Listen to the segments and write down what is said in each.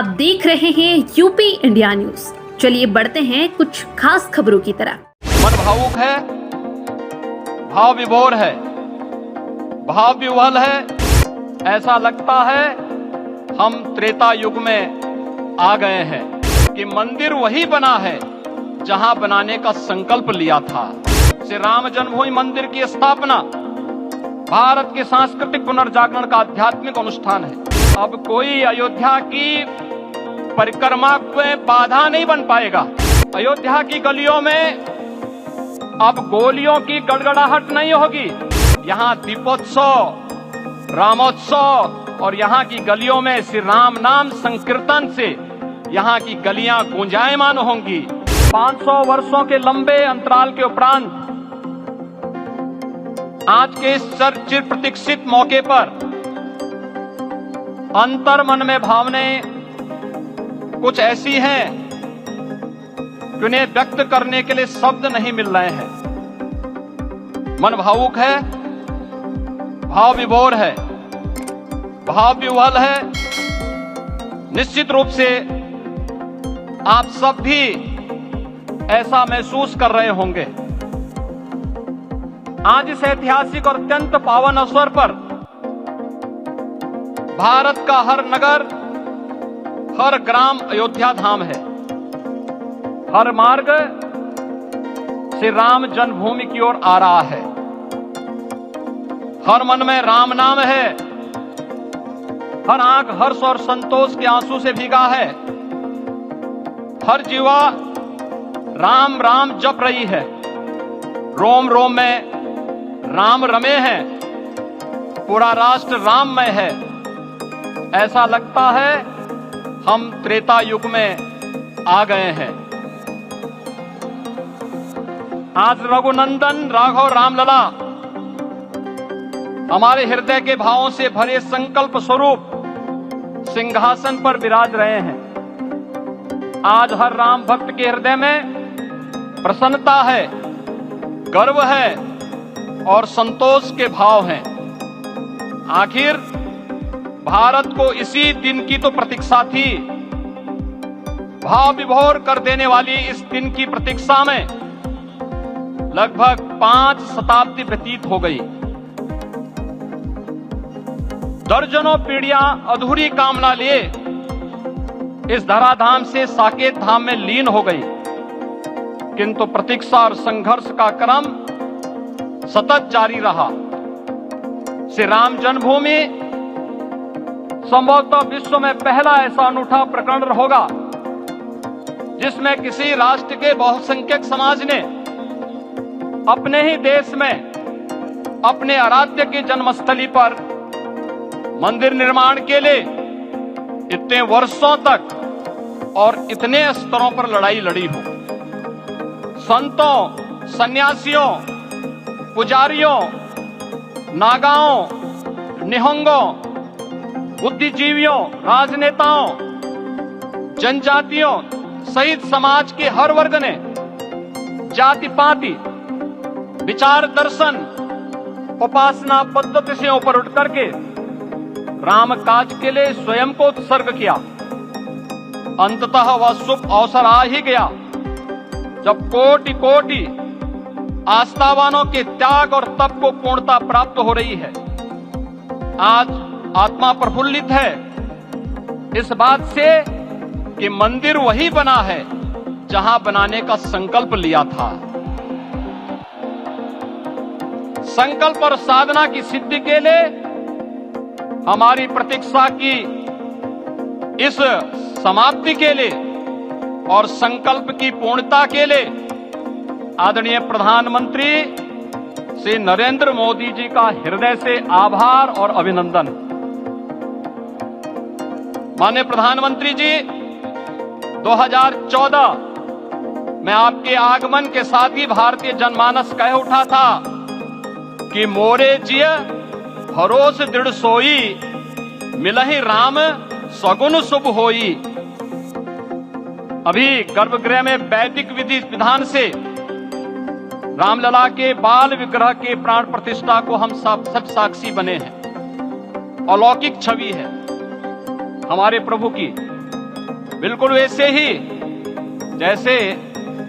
आप देख रहे हैं यूपी इंडिया न्यूज। चलिए बढ़ते हैं कुछ खास खबरों की तरफ। मन भावुक है, भाव विभोर है, भाव विह्वल है। ऐसा लगता है हम त्रेता युग में आ गए हैं कि मंदिर वही बना है जहां बनाने का संकल्प लिया था। श्री राम जन्मभूमि मंदिर की स्थापना भारत के सांस्कृतिक पुनर्जागरण का आध्यात्मिक अनुष्ठान है। अब कोई अयोध्या की परिक्रमा में बाधा नहीं बन पाएगा। अयोध्या की गलियों में अब गोलियों की गड़गड़ाहट नहीं होगी। यहाँ दीपोत्सव, रामोत्सव और यहाँ की गलियों में श्री राम नाम संकीर्तन से यहाँ की गलियां गुंजायमान होंगी। 500 वर्षों के लंबे अंतराल के उपरांत आज के इस चिर प्रतीक्षित मौके पर अंतर मन में भावनाएं कुछ ऐसी हैं कि उन्हें व्यक्त करने के लिए शब्द नहीं मिल रहे हैं। मन भावुक है, भाव विभोर है, भाव विह्वल है। निश्चित रूप से आप सब भी ऐसा महसूस कर रहे होंगे। आज इस ऐतिहासिक और अत्यंत पावन अवसर पर भारत का हर नगर, हर ग्राम अयोध्या धाम है। हर मार्ग श्री राम जन्मभूमि की ओर आ रहा है। हर मन में राम नाम है। हर आंख हर्ष और संतोष के आंसू से भीगा है। हर जीवा राम राम जप रही है। रोम रोम में राम रमे हैं। पूरा राष्ट्र राममय है। ऐसा लगता है हम त्रेता युग में आ गए हैं। आज रघुनंदन राघव रामलला हमारे हृदय के भावों से भरे संकल्प स्वरूप सिंहासन पर विराज रहे हैं। आज हर राम भक्त के हृदय में प्रसन्नता है, गर्व है और संतोष के भाव हैं। आखिर भारत को इसी दिन की तो प्रतीक्षा थी। भाव विभोर कर देने वाली इस दिन की प्रतीक्षा में लगभग 5 शताब्दी व्यतीत हो गई। दर्जनों पीढ़ियां अधूरी कामना लिए इस धराधाम से साकेत धाम में लीन हो गई, किंतु प्रतीक्षा और संघर्ष का क्रम सतत जारी रहा। श्री राम जन्मभूमि संभवतः विश्व में पहला ऐसा अनूठा प्रकरण होगा जिसमें किसी राष्ट्र के बहुसंख्यक समाज ने अपने ही देश में अपने आराध्य की जन्मस्थली पर मंदिर निर्माण के लिए इतने वर्षों तक और इतने स्तरों पर लड़ाई लड़ी हो। संतों, सन्यासियों, पुजारियों, नागाओं, निहंगों, बुद्धिजीवियों, राजनेताओं, जनजातियों सहित समाज के हर वर्ग ने जाति पाति, विचार दर्शन, उपासना पद्धति से ऊपर उठ करके राम काज के लिए स्वयं को उत्सर्ग किया। अंततः वह शुभ अवसर आ ही गया जब कोटि कोटि आस्थावानों के त्याग और तप को पूर्णता प्राप्त हो रही है। आज आत्मा प्रफुल्लित है इस बात से कि मंदिर वही बना है जहां बनाने का संकल्प लिया था। संकल्प और साधना की सिद्धि के लिए हमारी प्रतीक्षा की इस समाप्ति के लिए और संकल्प की पूर्णता के लिए आदरणीय प्रधानमंत्री श्री नरेंद्र मोदी जी का हृदय से आभार और अभिनंदन। माननीय प्रधानमंत्री जी, 2014 में आपके आगमन के साथ ही भारतीय जनमानस कह उठा था कि मोरे जिय भरोस दृढ़ सोई, मिलहि राम सगुन शुभ होई। अभी गर्भगृह में वैदिक विधि विधान से रामलला के बाल विग्रह के प्राण प्रतिष्ठा को हम सब साक्षी बने हैं। अलौकिक छवि है हमारे प्रभु की। बिल्कुल वैसे ही जैसे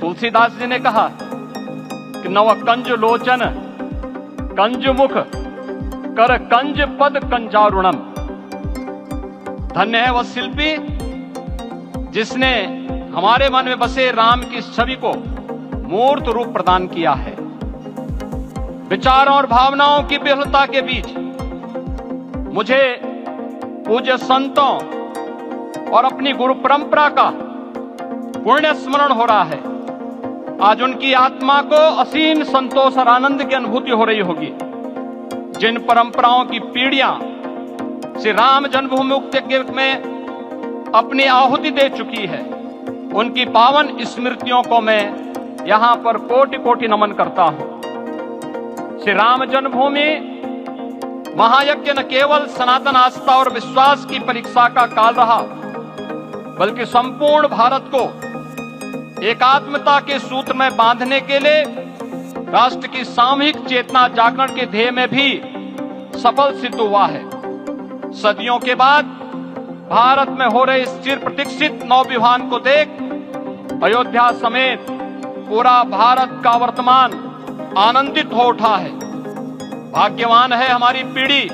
तुलसीदास जी ने कहा कि नव कंज लोचन कंज मुख कर कंज पद कंजारुणम। धन्य है वह शिल्पी जिसने हमारे मन में बसे राम की छवि को मूर्त रूप प्रदान किया है। विचारों और भावनाओं की विफलता के बीच मुझे पूज्य संतों और अपनी गुरु परंपरा का पुण्य स्मरण हो रहा है। आज उनकी आत्मा को असीम संतोष और आनंद की अनुभूति हो रही होगी। जिन परंपराओं की पीढ़ियां श्री राम जन्मभूमि मुक्ति में अपनी आहुति दे चुकी है, उनकी पावन स्मृतियों को मैं यहां पर कोटि कोटि नमन करता हूं। श्री राम जन्मभूमि महायज्ञ न केवल सनातन आस्था और विश्वास की परीक्षा का काल रहा, बल्कि संपूर्ण भारत को एकात्मता के सूत्र में बांधने के लिए राष्ट्र की सामूहिक चेतना जागरण के ध्येय में भी सफल सिद्ध हुआ है। सदियों के बाद भारत में हो रहे इस चिर प्रतीक्षित नवविवाह को देख अयोध्या समेत पूरा भारत का वर्तमान आनंदित हो उठा है। भाग्यवान है हमारी पीढ़ी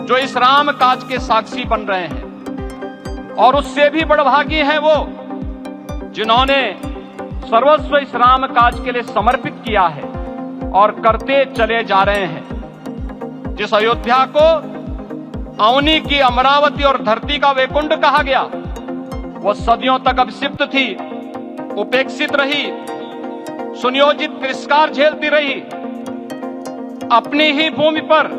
जो इस राम काज के साक्षी बन रहे हैं, और उससे भी बड़भागी है वो जिन्होंने सर्वस्व इस राम काज के लिए समर्पित किया है और करते चले जा रहे हैं। जिस अयोध्या को अवनी की अमरावती और धरती का वैकुंठ कहा गया, वो सदियों तक अभिषिप्त थी, उपेक्षित रही, सुनियोजित तिरस्कार झेलती रही। अपनी ही भूमि पर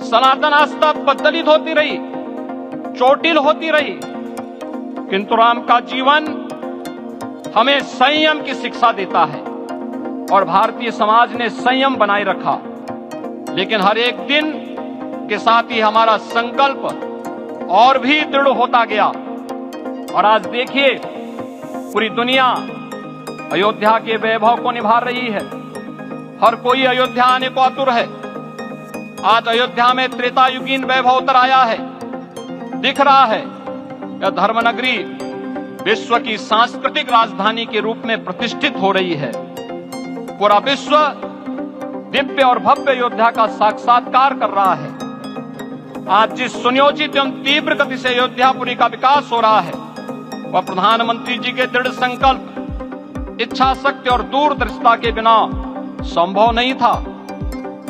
सनातन आस्था प्रज्वलित होती रही, चोटिल होती रही, किंतु राम का जीवन हमें संयम की शिक्षा देता है और भारतीय समाज ने संयम बनाए रखा। लेकिन हर एक दिन के साथ ही हमारा संकल्प और भी दृढ़ होता गया, और आज देखिए पूरी दुनिया अयोध्या के वैभव को निभा रही है। हर कोई अयोध्या आने को आतुर है। आज अयोध्या में त्रेतायुगीन वैभव उतर आया है, दिख रहा है। यह धर्मनगरी विश्व की सांस्कृतिक राजधानी के रूप में प्रतिष्ठित हो रही है। पूरा विश्व दिव्य और भव्य अयोध्या का साक्षात्कार कर रहा है। आज जिस सुनियोजित एवं तीव्र गति से अयोध्यापुरी का विकास हो रहा है, वह प्रधानमंत्री जी के दृढ़ संकल्प, इच्छा शक्ति और दूरदर्शिता के बिना संभव नहीं था।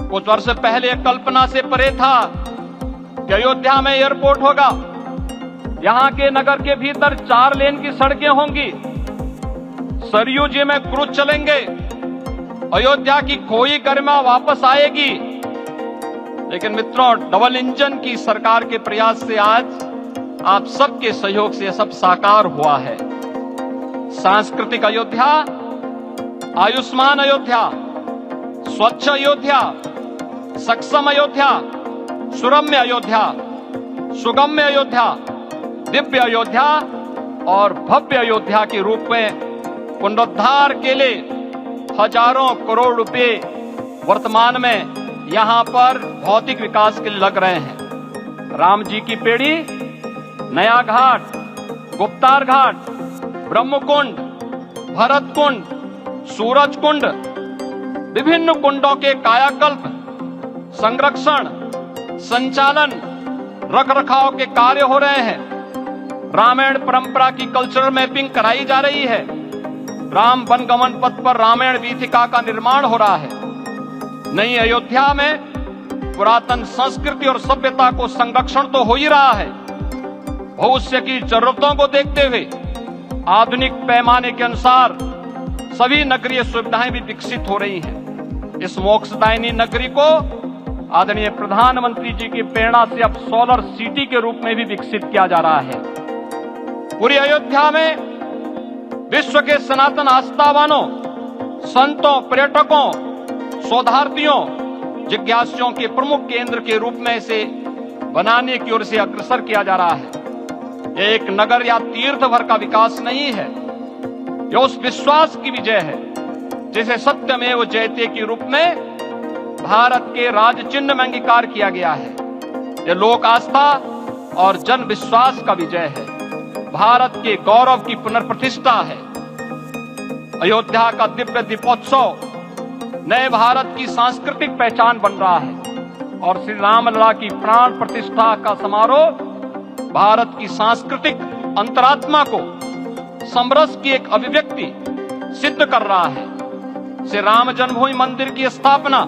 कुछ वर्ष पहले कल्पना से परे था कि अयोध्या में एयरपोर्ट होगा, यहाँ के नगर के भीतर 4 लेन की सड़कें होंगी, सरयू जी में क्रूज चलेंगे, अयोध्या की खोई गरिमा वापस आएगी। लेकिन मित्रों, डबल इंजन की सरकार के प्रयास से आज आप सबके सहयोग से यह सब साकार हुआ है। सांस्कृतिक अयोध्या, आयुष्मान अयोध्या, स्वच्छ अयोध्या, सक्षम अयोध्या, सुरम्य अयोध्या, सुगम्य अयोध्या, दिव्य अयोध्या और भव्य अयोध्या के रूप में पुनरुद्धार के लिए हजारों करोड़ रुपए वर्तमान में यहां पर भौतिक विकास के लिए लग रहे हैं। राम जी की पेड़ी, नया घाट, गुप्तार घाट, ब्रह्मकुंड, भरत कुंड, सूरज कुंड, विभिन्न कुंडों के कायाकल्प, संरक्षण, संचालन, रखरखाव के कार्य हो रहे हैं। रामायण परंपरा की कल्चरल मैपिंग कराई जा रही है। राम वनगमन पथ पर रामायण वीथिका का निर्माण हो रहा है। नई अयोध्या में पुरातन संस्कृति और सभ्यता को संरक्षण तो हो ही रहा है, भविष्य की जरूरतों को देखते हुए आधुनिक पैमाने के अनुसार सभी नगरीय सुविधाएं भी विकसित हो रही हैं। इस मोक्षदायिनी नगरी को आदरणीय प्रधानमंत्री जी की प्रेरणा से अब सोलर सिटी के रूप में भी विकसित किया जा रहा है। पूरी अयोध्या में विश्व के सनातन आस्थावानों, संतों, पर्यटकों, शोधार्थियों, जिज्ञासुओं के प्रमुख केंद्र के रूप में इसे बनाने की ओर से अग्रसर किया जा रहा है। यह एक नगर या तीर्थ भर का विकास नहीं है, यह उस विश्वास की विजय है जिसे सत्यमेव जयते के रूप में भारत के राज चिन्ह में अंगीकार किया गया है। यह लोक आस्था और जन विश्वास का विजय है। भारत के गौरव की पुनर्प्रतिष्ठा है। अयोध्या का दिव्य दीपोत्सव नए भारत की सांस्कृतिक पहचान बन रहा है और श्री रामलला की प्राण प्रतिष्ठा का समारोह भारत की सांस्कृतिक अंतरात्मा को समरस की एक अभिव्यक्ति सिद्ध कर रहा है। श्री राम जन्मभूमि मंदिर की स्थापना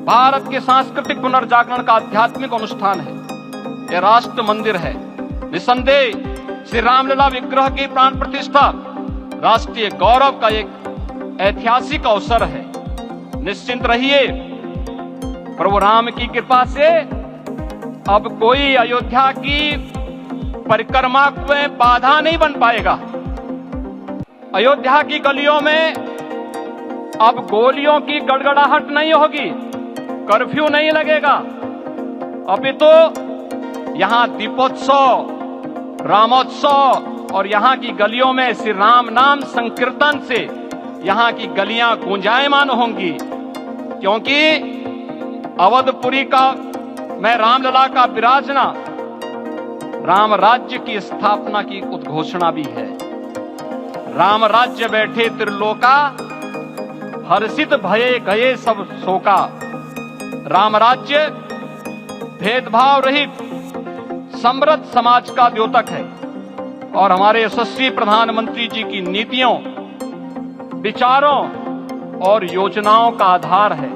भारत के सांस्कृतिक पुनर्जागरण का आध्यात्मिक अनुष्ठान है। यह राष्ट्र मंदिर है। निसंदेह श्री रामलला विग्रह की प्राण प्रतिष्ठा राष्ट्रीय गौरव का एक ऐतिहासिक अवसर है। निश्चिंत रहिए, प्रभु राम की कृपा से अब कोई अयोध्या की परिक्रमा में बाधा नहीं बन पाएगा। अयोध्या की गलियों में अब गोलियों की गड़गड़ाहट नहीं होगी, कर्फ्यू नहीं लगेगा। अभी तो यहां दीपोत्सव, रामोत्सव और यहां की गलियों में श्री राम नाम संकीर्तन से यहां की गलियां गुंजायमान होंगी, क्योंकि अवधपुरी का मैं रामलला का विराजना राम राज्य की स्थापना की उद्घोषणा भी है। राम राज्य बैठे त्रिलोका, हर्षित भये गए सब शोका। राम राज्य भेदभाव रहित समृद्ध समाज का द्योतक है और हमारे यशस्वी प्रधानमंत्री जी की नीतियों, विचारों और योजनाओं का आधार है।